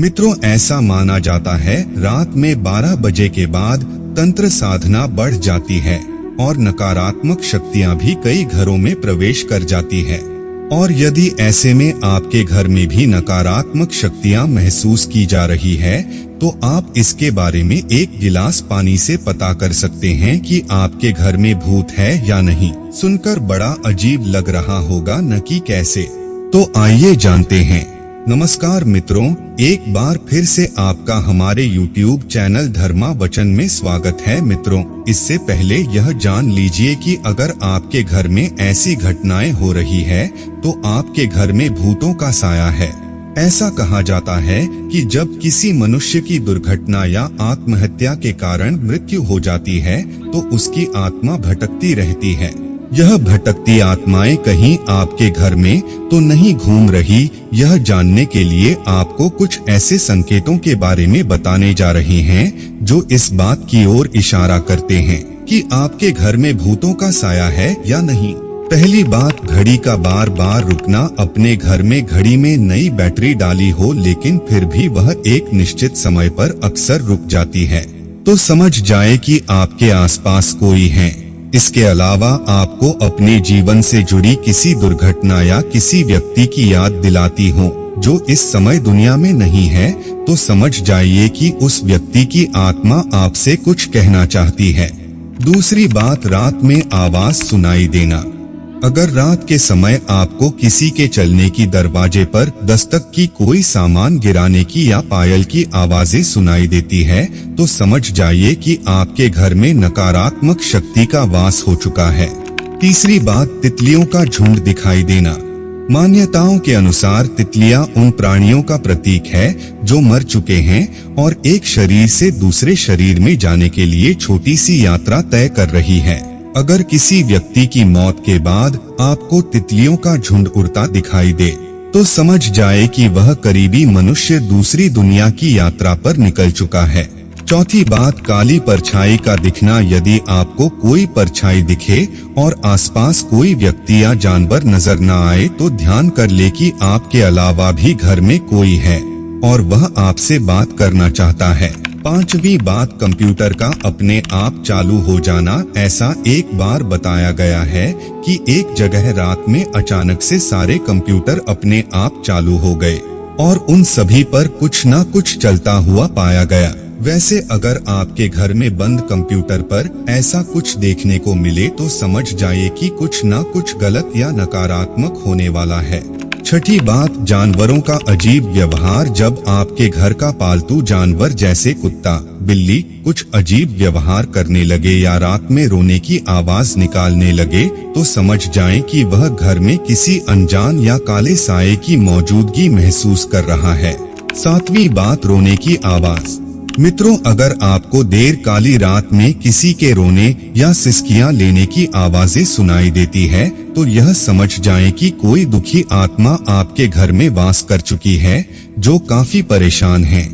मित्रों, ऐसा माना जाता है रात में 12 बजे के बाद तंत्र साधना बढ़ जाती है और नकारात्मक शक्तियां भी कई घरों में प्रवेश कर जाती है। और यदि ऐसे में आपके घर में भी नकारात्मक शक्तियां महसूस की जा रही है तो आप इसके बारे में एक गिलास पानी से पता कर सकते हैं कि आपके घर में भूत है या नहीं। सुनकर बड़ा अजीब लग रहा होगा न कि कैसे, तो आइए जानते हैं। नमस्कार मित्रों, एक बार फिर से आपका हमारे YouTube चैनल धर्मा वचन में स्वागत है। मित्रों, इससे पहले यह जान लीजिए कि अगर आपके घर में ऐसी घटनाएं हो रही है तो आपके घर में भूतों का साया है। ऐसा कहा जाता है कि जब किसी मनुष्य की दुर्घटना या आत्महत्या के कारण मृत्यु हो जाती है तो उसकी आत्मा भटकती रहती है। यह भटकती आत्माएं कहीं आपके घर में तो नहीं घूम रही, यह जानने के लिए आपको कुछ ऐसे संकेतों के बारे में बताने जा रहे हैं जो इस बात की ओर इशारा करते हैं कि आपके घर में भूतों का साया है या नहीं। पहली बात, घड़ी का बार बार रुकना। अपने घर में घड़ी में नई बैटरी डाली हो लेकिन फिर भी वह एक निश्चित समय पर अक्सर रुक जाती है तो समझ जाए कि आपके आसपास कोई है। इसके अलावा आपको अपने जीवन से जुड़ी किसी दुर्घटना या किसी व्यक्ति की याद दिलाती हो जो इस समय दुनिया में नहीं है तो समझ जाइए कि उस व्यक्ति की आत्मा आपसे कुछ कहना चाहती है। दूसरी बात, रात में आवाज सुनाई देना। अगर रात के समय आपको किसी के चलने की, दरवाजे पर दस्तक की, कोई सामान गिराने की या पायल की आवाजें सुनाई देती है तो समझ जाइए कि आपके घर में नकारात्मक शक्ति का वास हो चुका है। तीसरी बात, तितलियों का झुंड दिखाई देना। मान्यताओं के अनुसार तितलियां उन प्राणियों का प्रतीक है जो मर चुके हैं और एक शरीर से दूसरे शरीर में जाने के लिए छोटी सी यात्रा तय कर रही है। अगर किसी व्यक्ति की मौत के बाद आपको तितलियों का झुंड उड़ता दिखाई दे तो समझ जाए कि वह करीबी मनुष्य दूसरी दुनिया की यात्रा पर निकल चुका है। चौथी बात, काली परछाई का दिखना। यदि आपको कोई परछाई दिखे और आसपास कोई व्यक्ति या जानवर नजर न आए तो ध्यान कर ले कि आपके अलावा भी घर में कोई है और वह आपसे बात करना चाहता है। पांचवी बात, कंप्यूटर का अपने आप चालू हो जाना। ऐसा एक बार बताया गया है कि एक जगह रात में अचानक से सारे कंप्यूटर अपने आप चालू हो गए और उन सभी पर कुछ न कुछ चलता हुआ पाया गया। वैसे अगर आपके घर में बंद कंप्यूटर पर ऐसा कुछ देखने को मिले तो समझ जाइए कि कुछ न कुछ गलत या नकारात्मक होने वाला है। छठी बात, जानवरों का अजीब व्यवहार। जब आपके घर का पालतू जानवर जैसे कुत्ता, बिल्ली कुछ अजीब व्यवहार करने लगे या रात में रोने की आवाज निकालने लगे तो समझ जाएं कि वह घर में किसी अनजान या काले साये की मौजूदगी महसूस कर रहा है। सातवीं बात, रोने की आवाज। मित्रों, अगर आपको देर काली रात में किसी के रोने या सिसकियां लेने की आवाजें सुनाई देती है तो यह समझ जाएं कि कोई दुखी आत्मा आपके घर में वास कर चुकी है जो काफी परेशान है।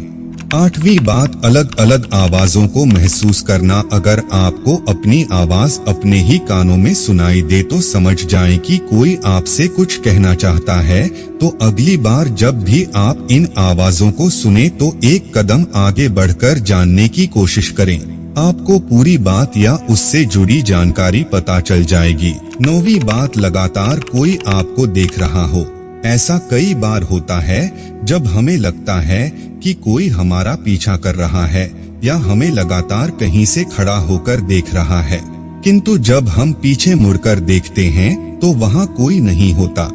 आठवीं बात, अलग अलग आवाजों को महसूस करना। अगर आपको अपनी आवाज अपने ही कानों में सुनाई दे तो समझ जाएं कि कोई आपसे कुछ कहना चाहता है। तो अगली बार जब भी आप इन आवाजों को सुने तो एक कदम आगे बढ़कर जानने की कोशिश करें। आपको पूरी बात या उससे जुड़ी जानकारी पता चल जाएगी। नौवीं बात, लगातार कोई आपको देख रहा हो। ऐसा कई बार होता है जब हमें लगता है कि कोई हमारा पीछा कर रहा है या हमें लगातार कहीं से खड़ा होकर देख रहा है, किंतु जब हम पीछे मुड़कर देखते हैं तो वहाँ कोई नहीं होता।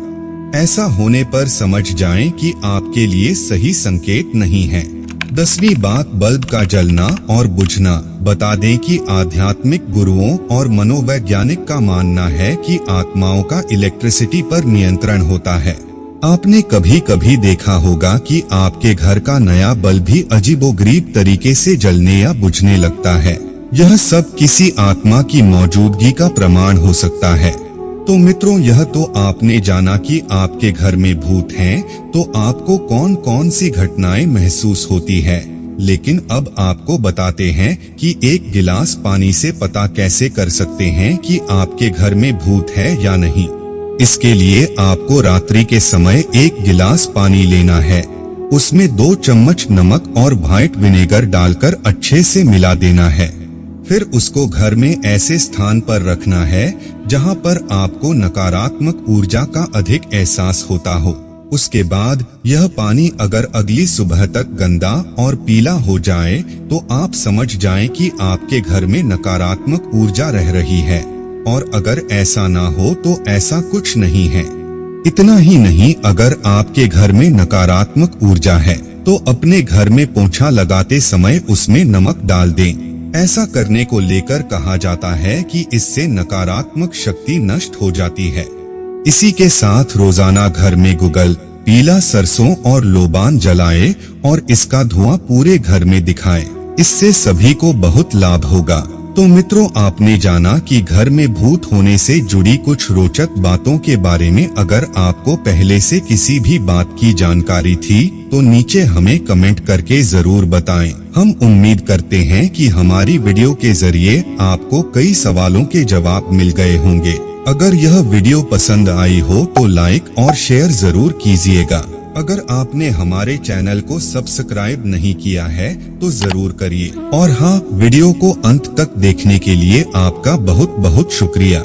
ऐसा होने पर समझ जाएं कि आपके लिए सही संकेत नहीं है। 10वीं बात, बल्ब का जलना और बुझना। बता दें कि आध्यात्मिक गुरुओं और मनोवैज्ञानिक का मानना है कि आत्माओं का इलेक्ट्रिसिटी पर नियंत्रण होता है। आपने कभी कभी देखा होगा कि आपके घर का नया बल्ब भी अजीबोगरीब तरीके से जलने या बुझने लगता है। यह सब किसी आत्मा की मौजूदगी का प्रमाण हो सकता है। तो मित्रों, यह तो आपने जाना कि आपके घर में भूत हैं, तो आपको कौन कौन सी घटनाएं महसूस होती है। लेकिन अब आपको बताते हैं कि एक गिलास पानी से पता कैसे कर सकते हैं कि आपके घर में भूत है या नहीं। इसके लिए आपको रात्रि के समय एक गिलास पानी लेना है उसमें 2 चम्मच नमक और व्हाइट विनेगर डालकर अच्छे से मिला देना है। फिर उसको घर में ऐसे स्थान पर रखना है जहां पर आपको नकारात्मक ऊर्जा का अधिक एहसास होता हो। उसके बाद यह पानी अगर अगली सुबह तक गंदा और पीला हो जाए तो आप समझ जाएं कि आपके घर में नकारात्मक ऊर्जा रह रही है, और अगर ऐसा ना हो तो ऐसा कुछ नहीं है। इतना ही नहीं, अगर आपके घर में नकारात्मक ऊर्जा है तो अपने घर में पोंछा लगाते समय उसमें नमक डाल दें। ऐसा करने को लेकर कहा जाता है कि इससे नकारात्मक शक्ति नष्ट हो जाती है। इसी के साथ रोजाना घर में गुगल, पीला सरसों और लोबान जलाएं और इसका धुआं पूरे घर में दिखाएं। इससे सभी को बहुत लाभ होगा। तो मित्रों, आपने जाना कि घर में भूत होने से जुड़ी कुछ रोचक बातों के बारे में। अगर आपको पहले से किसी भी बात की जानकारी थी तो नीचे हमें कमेंट करके जरूर बताएं। हम उम्मीद करते हैं कि हमारी वीडियो के जरिए आपको कई सवालों के जवाब मिल गए होंगे। अगर यह वीडियो पसंद आई हो तो लाइक और शेयर जरूर कीजिएगा। अगर आपने हमारे चैनल को सब्सक्राइब नहीं किया है तो जरूर करिए। और हाँ, वीडियो को अंत तक देखने के लिए आपका बहुत बहुत शुक्रिया।